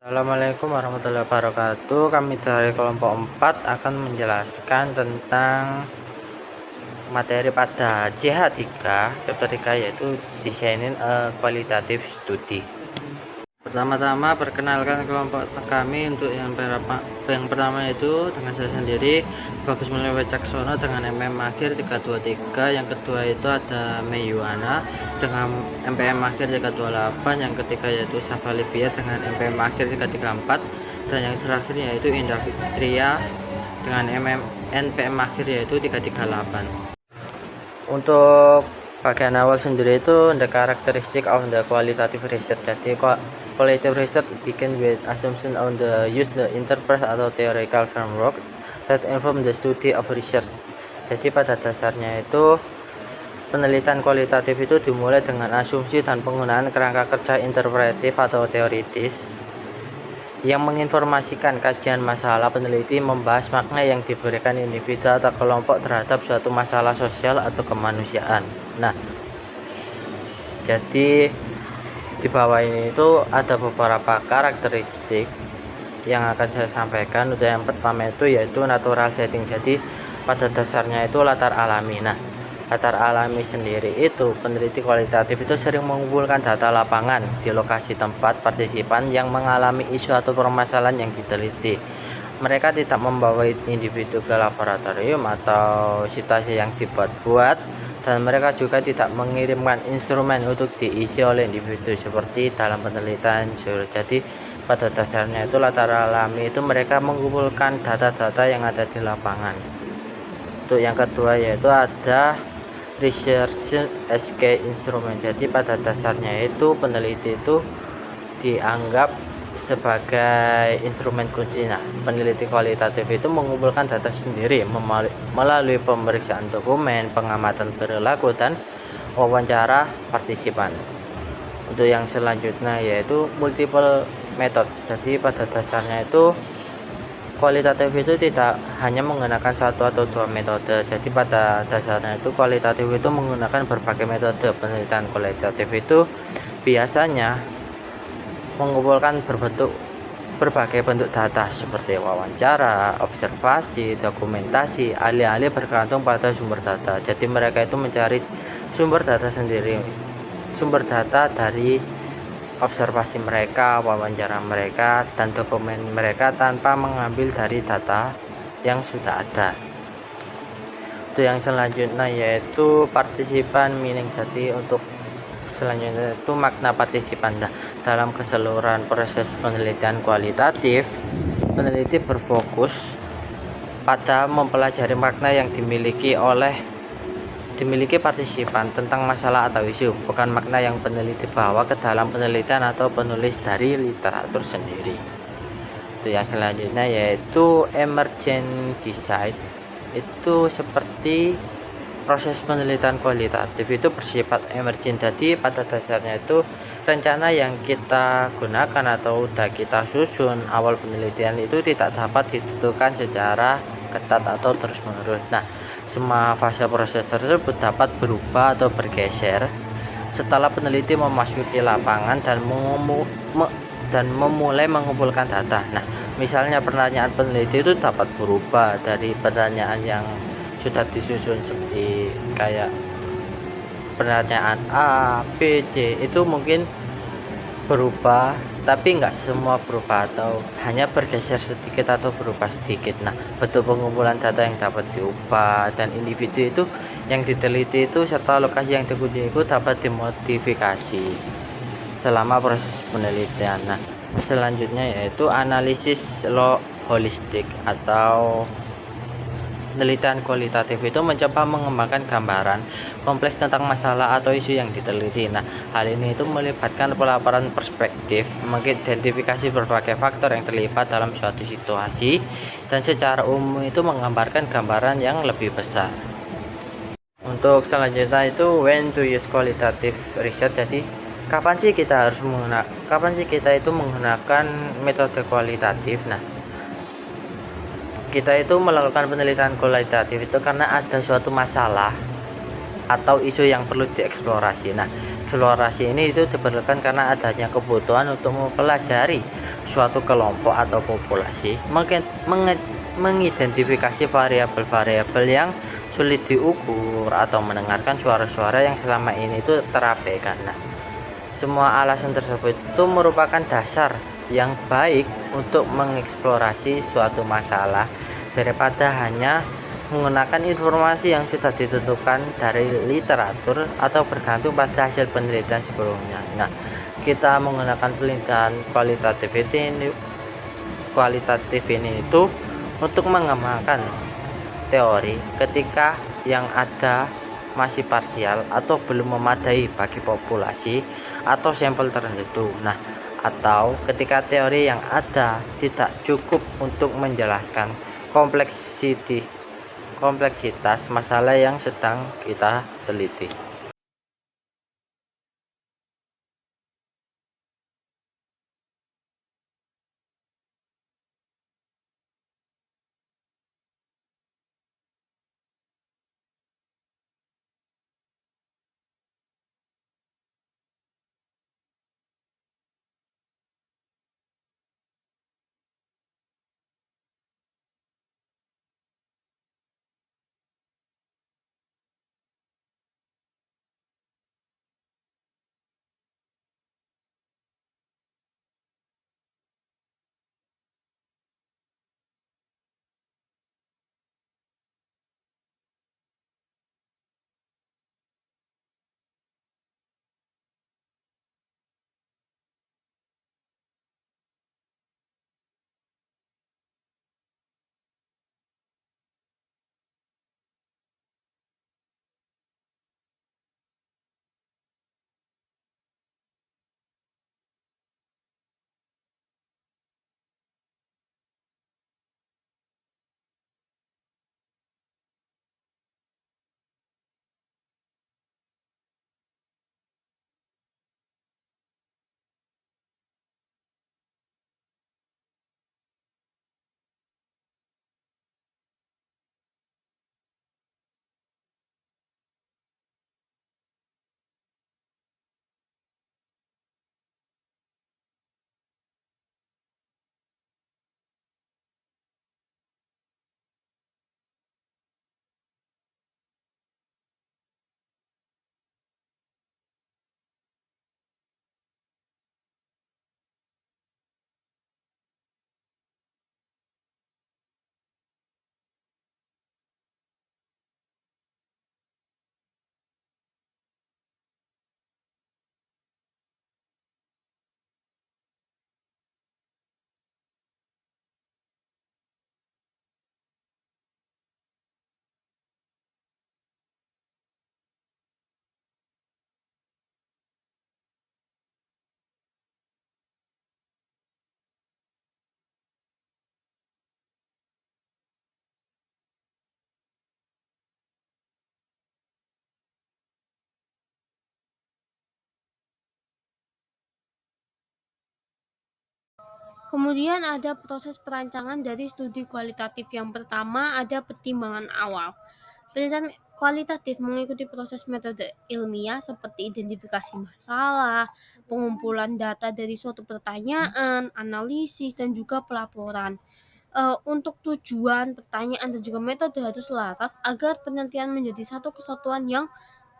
Assalamualaikum warahmatullahi wabarakatuh. Kami dari kelompok 4 akan menjelaskan tentang materi pada CH3 chapter 3, yaitu Designing a Qualitative Study. Pertama-tama perkenalkan kelompok kami. Untuk yang pertama itu dengan saya sendiri, Bagus Mulya Wicaksono dengan MM akhir 323. Yang kedua itu ada Meyuana dengan MPM akhir 328. Yang ketiga yaitu Safa Livia dengan MPM akhir 334. Dan yang terakhir yaitu Indah Fitria dengan NPM akhir yaitu 338. Untuk bagian awal sendiri itu the characteristic of the qualitative research. Jadi qualitative research begin with assumption on the use the interpret atau theoretical framework that inform the study of research. Jadi pada dasarnya itu penelitian kualitatif itu dimulai dengan asumsi dan penggunaan kerangka kerja interpretif atau teoritis yang menginformasikan kajian masalah. Peneliti membahas makna yang diberikan individu atau kelompok terhadap suatu masalah sosial atau kemanusiaan. Nah, jadi di bawah ini itu ada beberapa karakteristik yang akan saya sampaikan. Untuk yang pertama itu yaitu natural setting. Jadi pada dasarnya itu latar alami. Nah, latar alami sendiri itu peneliti kualitatif itu sering mengumpulkan data lapangan di lokasi tempat partisipan yang mengalami isu atau permasalahan yang diteliti. Mereka tidak membawa individu ke laboratorium atau situasi yang dibuat-buat, dan mereka juga tidak mengirimkan instrumen untuk diisi oleh individu seperti dalam penelitian. Jadi pada dasarnya itu latar alami itu mereka mengumpulkan data-data yang ada di lapangan. Untuk yang kedua yaitu ada research as key instrument. Jadi pada dasarnya itu peneliti itu dianggap sebagai instrumen kunci. Nah, peneliti kualitatif itu mengumpulkan data sendiri melalui pemeriksaan dokumen, pengamatan perilaku, dan wawancara partisipan. Untuk yang selanjutnya yaitu multiple method. Jadi pada dasarnya itu kualitatif itu tidak hanya menggunakan satu atau dua metode. Jadi pada dasarnya itu kualitatif itu menggunakan berbagai metode. Penelitian kualitatif itu biasanya mengumpulkan berbagai bentuk data seperti wawancara, observasi, dokumentasi, alih-alih bergantung pada sumber data. Jadi mereka itu mencari sumber data sendiri, sumber data dari observasi mereka, wawancara mereka, dan dokumen mereka tanpa mengambil dari data yang sudah ada. Itu yang selanjutnya yaitu partisipan meaning. Jadi untuk selanjutnya itu makna partisipan. Nah, dalam keseluruhan proses penelitian kualitatif, peneliti berfokus pada mempelajari makna yang dimiliki partisipan tentang masalah atau isu, bukan makna yang peneliti bawa ke dalam penelitian atau penulis dari literatur sendiri. Itu yang selanjutnya yaitu emergent design. Itu seperti proses penelitian kualitatif itu bersifat emergent. Jadi pada dasarnya itu rencana yang kita gunakan atau sudah kita susun awal penelitian itu tidak dapat ditentukan secara ketat atau terus-menerus. Nah, semua fase proses tersebut dapat berubah atau bergeser setelah peneliti memasuki lapangan dan memulai mengumpulkan data. Nah, misalnya pertanyaan peneliti itu dapat berubah dari pertanyaan yang sudah disusun seperti kayak pertanyaan A, B, C itu mungkin berubah, tapi nggak semua berubah atau hanya bergeser sedikit atau berubah sedikit. Nah, bentuk pengumpulan data yang dapat diubah dan individu itu yang diteliti itu serta lokasi yang dikunjungi itu dapat dimodifikasi selama proses penelitian. Nah, selanjutnya yaitu analisis holistik atau penelitian kualitatif itu mencoba mengembangkan gambaran kompleks tentang masalah atau isu yang diteliti. Nah, hal ini itu melibatkan pelaporan perspektif, mengidentifikasi berbagai faktor yang terlibat dalam suatu situasi, dan secara umum itu menggambarkan gambaran yang lebih besar. Untuk selanjutnya itu when to use qualitative research. Jadi kapan sih kita itu menggunakan metode kualitatif? Nah, kita itu melakukan penelitian kualitatif itu karena ada suatu masalah atau isu yang perlu dieksplorasi. Nah, Eksplorasi ini itu diperlukan karena adanya kebutuhan untuk mempelajari suatu kelompok atau populasi, mengidentifikasi variabel-variabel yang sulit diukur atau mendengarkan suara-suara yang selama ini itu terabaikan. Nah, semua alasan tersebut itu merupakan dasar yang baik untuk mengeksplorasi suatu masalah daripada hanya menggunakan informasi yang sudah ditentukan dari literatur atau bergantung pada hasil penelitian sebelumnya. Nah, kita menggunakan penelitian kualitatif ini itu untuk mengembangkan teori ketika yang ada masih parsial atau belum memadai bagi populasi atau sampel tertentu. Nah, atau ketika teori yang ada tidak cukup untuk menjelaskan kompleksitas masalah yang sedang kita teliti. Kemudian ada proses perancangan dari studi kualitatif. Yang pertama ada pertimbangan awal. Penelitian kualitatif mengikuti proses metode ilmiah seperti identifikasi masalah, pengumpulan data dari suatu pertanyaan, analisis, dan juga pelaporan. Untuk tujuan pertanyaan dan juga metode harus selaras agar penelitian menjadi satu kesatuan yang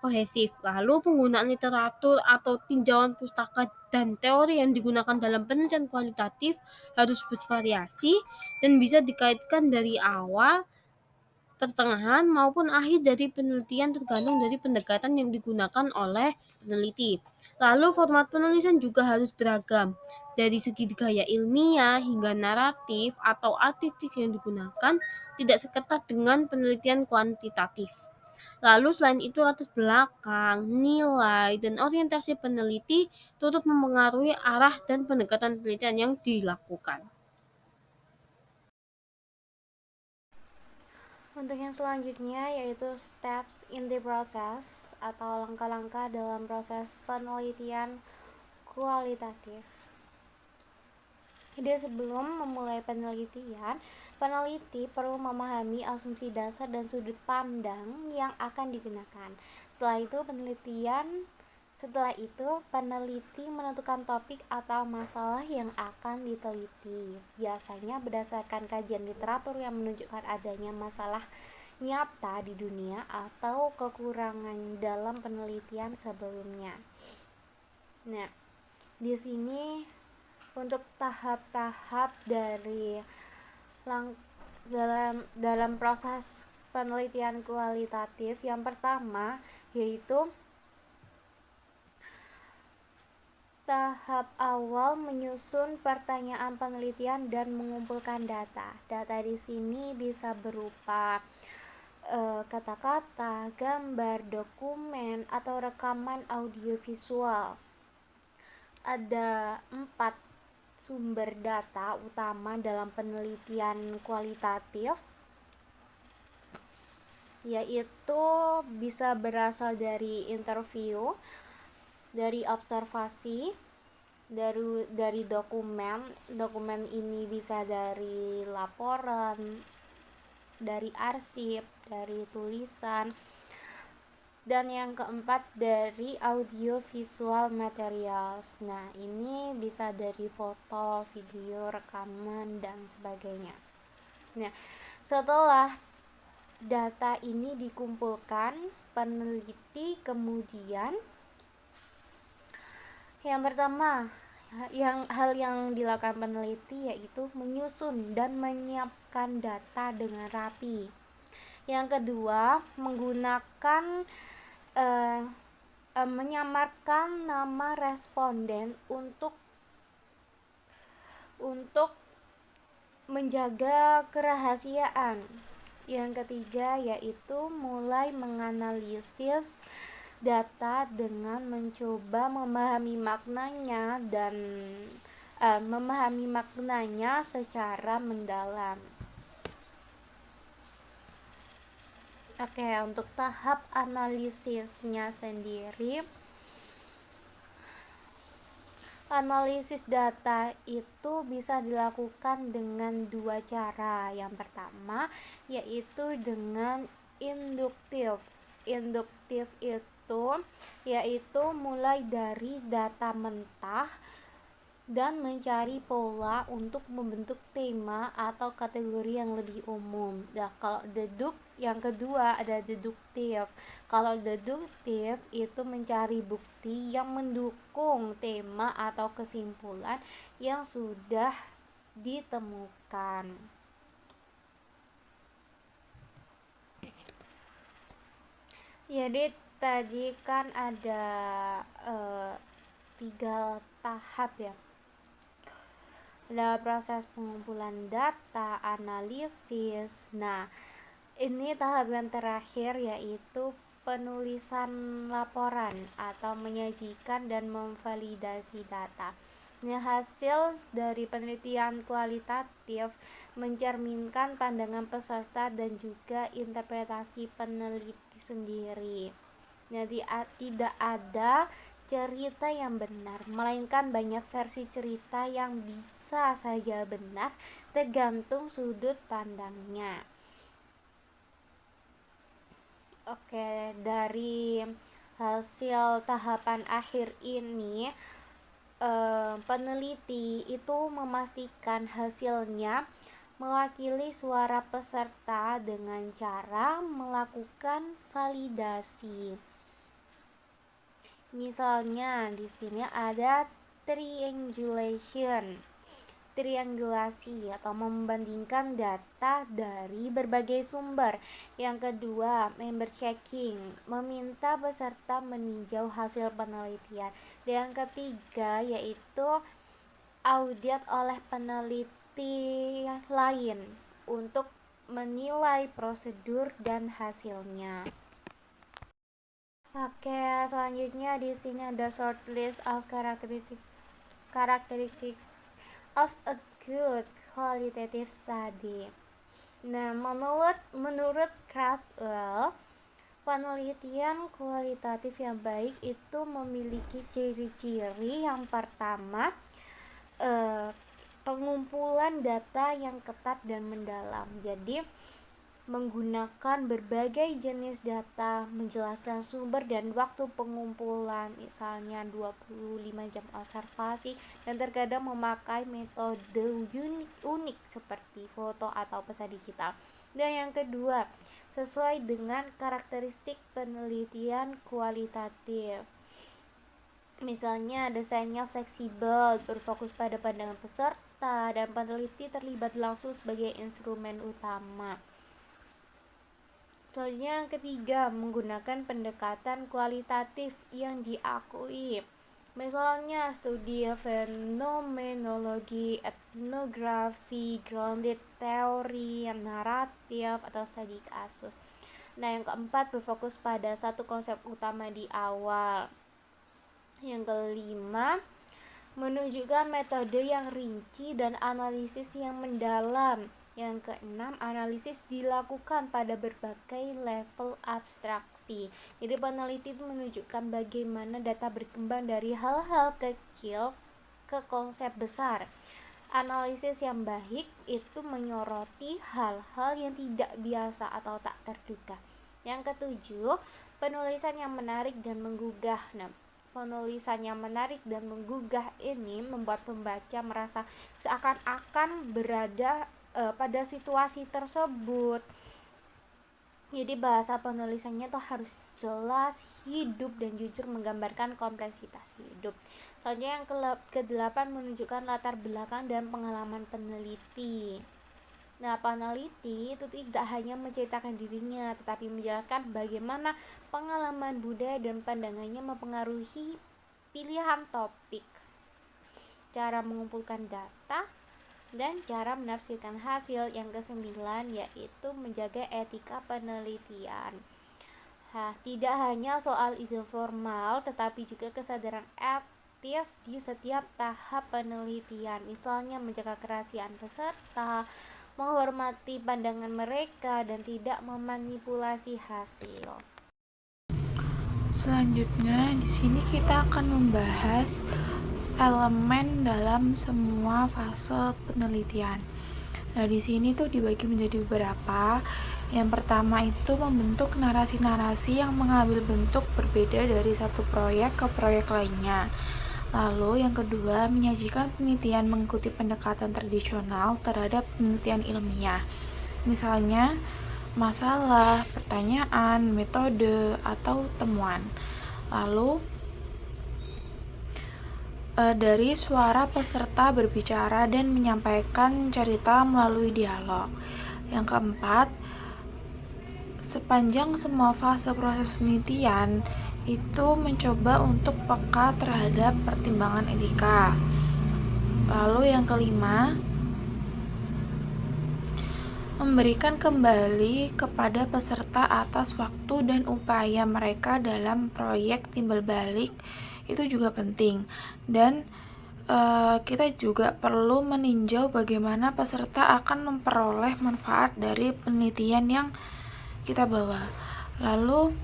kohesif. Lalu penggunaan literatur atau tinjauan pustaka dan teori yang digunakan dalam penelitian kualitatif harus bervariasi dan bisa dikaitkan dari awal, pertengahan maupun akhir dari penelitian tergantung dari pendekatan yang digunakan oleh peneliti. Lalu format penulisan juga harus beragam. Dari segi gaya ilmiah hingga naratif atau artistik yang digunakan tidak seketat dengan penelitian kuantitatif. Lalu selain itu latar belakang, nilai, dan orientasi peneliti turut mempengaruhi arah dan pendekatan penelitian yang dilakukan. Untuk yang selanjutnya yaitu steps in the process atau langkah-langkah dalam proses penelitian kualitatif. Jadi sebelum memulai penelitian, peneliti perlu memahami asumsi dasar dan sudut pandang yang akan digunakan. Setelah itu penelitian Setelah itu, peneliti menentukan topik atau masalah yang akan diteliti. Biasanya berdasarkan kajian literatur yang menunjukkan adanya masalah nyata di dunia atau kekurangan dalam penelitian sebelumnya. Nah, di sini untuk tahap-tahap dari dalam proses penelitian kualitatif, yang pertama yaitu tahap awal menyusun pertanyaan penelitian dan mengumpulkan data. Data di sini bisa berupa kata-kata, gambar, dokumen, atau rekaman audiovisual. Ada 4 sumber data utama dalam penelitian kualitatif, yaitu bisa berasal dari interview, dari observasi, dari dokumen ini bisa dari laporan, dari arsip, dari tulisan, dan yang keempat dari audio visual materials. Nah, ini bisa dari foto, video, rekaman, dan sebagainya. Nah, setelah data ini dikumpulkan, peneliti kemudian yang pertama, hal yang dilakukan peneliti yaitu menyusun dan menyiapkan data dengan rapi. Yang kedua, menggunakan menyamarkan nama responden untuk menjaga kerahasiaan. Yang ketiga yaitu mulai menganalisis data dengan mencoba memahami maknanya secara mendalam. Oke, untuk tahap analisisnya sendiri, analisis data itu bisa dilakukan dengan 2 cara. Yang pertama yaitu dengan induktif. Induktif itu yaitu mulai dari data mentah dan mencari pola untuk membentuk tema atau kategori yang lebih umum. Nah, kalau yang kedua ada deduktif. Kalau deduktif itu mencari bukti yang mendukung tema atau kesimpulan yang sudah ditemukan. Jadi tadi kan ada 3 tahap ya. Ada proses pengumpulan data, analisis. Nah, ini tahap yang terakhir yaitu penulisan laporan atau menyajikan dan memvalidasi data. Nah, hasil dari penelitian kualitatif mencerminkan pandangan peserta dan juga interpretasi peneliti sendiri. Jadi tidak ada cerita yang benar, melainkan banyak versi cerita yang bisa saja benar tergantung sudut pandangnya. Oke, dari hasil tahapan akhir ini, peneliti itu memastikan hasilnya mewakili suara peserta dengan cara melakukan validasi. Misalnya di sini ada triangulasi atau membandingkan data dari berbagai sumber. Yang kedua, member checking, meminta peserta meninjau hasil penelitian. Dan yang ketiga yaitu audit oleh peneliti lain untuk menilai prosedur dan hasilnya. Oke, selanjutnya di sini ada short list of characteristics of a good qualitative study. Nah, menurut Creswell, penelitian kualitatif yang baik itu memiliki ciri-ciri. Yang pertama, pengumpulan data yang ketat dan mendalam. Jadi menggunakan berbagai jenis data, menjelaskan sumber dan waktu pengumpulan, misalnya 25 jam observasi, dan terkadang memakai metode unik seperti foto atau pesan digital. Dan yang kedua, sesuai dengan karakteristik penelitian kualitatif. Misalnya desainnya fleksibel, berfokus pada pandangan peserta, dan peneliti terlibat langsung sebagai instrumen utama. Selanjutnya yang ketiga, menggunakan pendekatan kualitatif yang diakui. Misalnya studi fenomenologi, etnografi, grounded teori, naratif, atau studi kasus. Nah, yang keempat, berfokus pada satu konsep utama di awal. Yang kelima, menunjukkan metode yang rinci dan analisis yang mendalam. Yang keenam, analisis dilakukan pada berbagai level abstraksi. Jadi peneliti itu menunjukkan bagaimana data berkembang dari hal-hal kecil ke konsep besar. Analisis yang baik itu menyoroti hal-hal yang tidak biasa atau tak terduga. Yang ketujuh, penulisan yang menarik dan menggugah. Nah, penulisan yang menarik dan menggugah ini membuat pembaca merasa seakan-akan berada pada situasi tersebut. Jadi bahasa penulisannya tuh harus jelas, hidup, dan jujur menggambarkan kompleksitas hidup. Selanjutnya yang ke-8, menunjukkan latar belakang dan pengalaman peneliti. Nah, peneliti itu tidak hanya menceritakan dirinya, tetapi menjelaskan bagaimana pengalaman budaya dan pandangannya mempengaruhi pilihan topik, cara mengumpulkan data, dan cara menafsirkan hasil. Yang ke-9 yaitu menjaga etika penelitian. Tidak hanya soal izin formal, tetapi juga kesadaran etis di setiap tahap penelitian. Misalnya menjaga kerahasiaan peserta, menghormati pandangan mereka, dan tidak memanipulasi hasil. Selanjutnya, di sini kita akan membahas elemen dalam semua fase penelitian. Nah, di sini tuh dibagi menjadi beberapa. Yang pertama itu membentuk narasi-narasi yang mengambil bentuk berbeda dari satu proyek ke proyek lainnya. Lalu yang kedua, menyajikan penelitian mengikuti pendekatan tradisional terhadap penelitian ilmiah. Misalnya, masalah, pertanyaan, metode, atau temuan. Lalu dari suara peserta berbicara dan menyampaikan cerita melalui dialog. Yang keempat, sepanjang semua fase proses penelitian itu mencoba untuk peka terhadap pertimbangan etika. Lalu yang kelima, memberikan kembali kepada peserta atas waktu dan upaya mereka dalam proyek timbal balik itu juga penting. Dan kita juga perlu meninjau bagaimana peserta akan memperoleh manfaat dari penelitian yang kita bawa. Lalu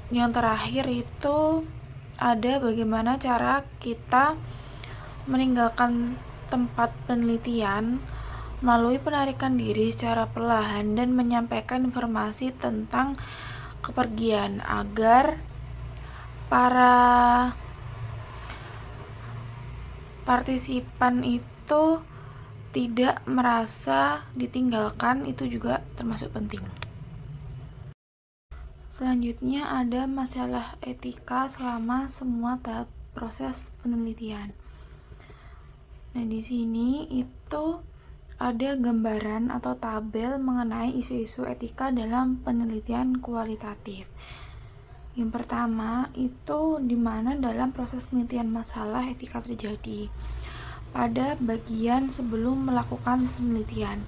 yang terakhir itu ada bagaimana cara kita meninggalkan tempat penelitian melalui penarikan diri secara perlahan dan menyampaikan informasi tentang kepergian agar para partisipan itu tidak merasa ditinggalkan, itu juga termasuk penting. Selanjutnya ada masalah etika selama semua tahap proses penelitian. Nah, di sini itu ada gambaran atau tabel mengenai isu-isu etika dalam penelitian kualitatif. Yang pertama itu di mana dalam proses penelitian masalah etika terjadi. Pada bagian sebelum melakukan penelitian,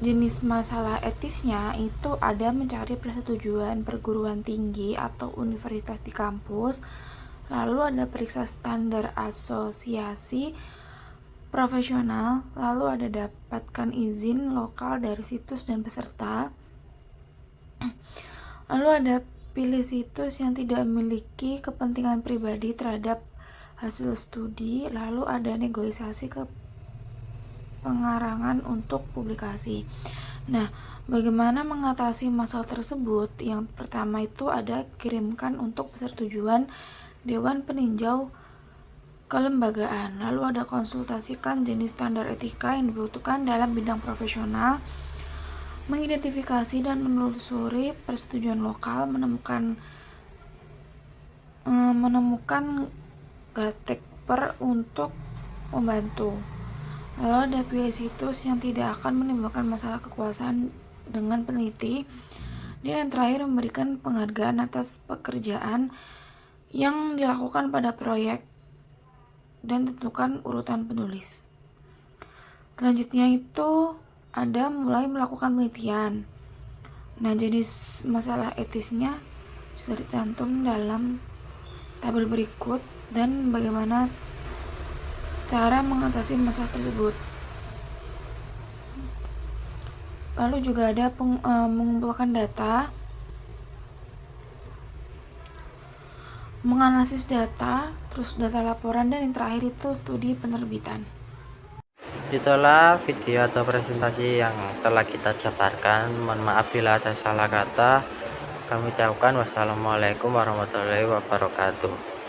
jenis masalah etisnya itu ada mencari persetujuan perguruan tinggi atau universitas di kampus, lalu ada periksa standar asosiasi profesional, lalu ada dapatkan izin lokal dari situs dan peserta, lalu ada pilih situs yang tidak memiliki kepentingan pribadi terhadap hasil studi, lalu ada negosiasi pengarangan untuk publikasi. Nah, bagaimana mengatasi masalah tersebut? Yang pertama itu ada kirimkan untuk persetujuan Dewan Peninjau Kelembagaan. Lalu ada konsultasikan jenis standar etika yang dibutuhkan dalam bidang profesional, mengidentifikasi dan menelusuri persetujuan lokal, menemukan gatekeeper untuk membantu. Lalu ada pilih situs yang tidak akan menimbulkan masalah kekuasaan dengan peneliti. Dan yang terakhir, memberikan penghargaan atas pekerjaan yang dilakukan pada proyek dan tentukan urutan penulis. Selanjutnya itu ada mulai melakukan penelitian. Nah, jenis masalah etisnya sudah dicantum dalam tabel berikut dan bagaimana cara mengatasi masalah tersebut. Lalu juga ada mengumpulkan data, menganalisis data, terus data laporan, dan yang terakhir itu studi penerbitan. Itulah video atau presentasi yang telah kita jabarkan. Mohon maaf bila ada salah kata. Kami ucapkan wassalamualaikum warahmatullahi wabarakatuh.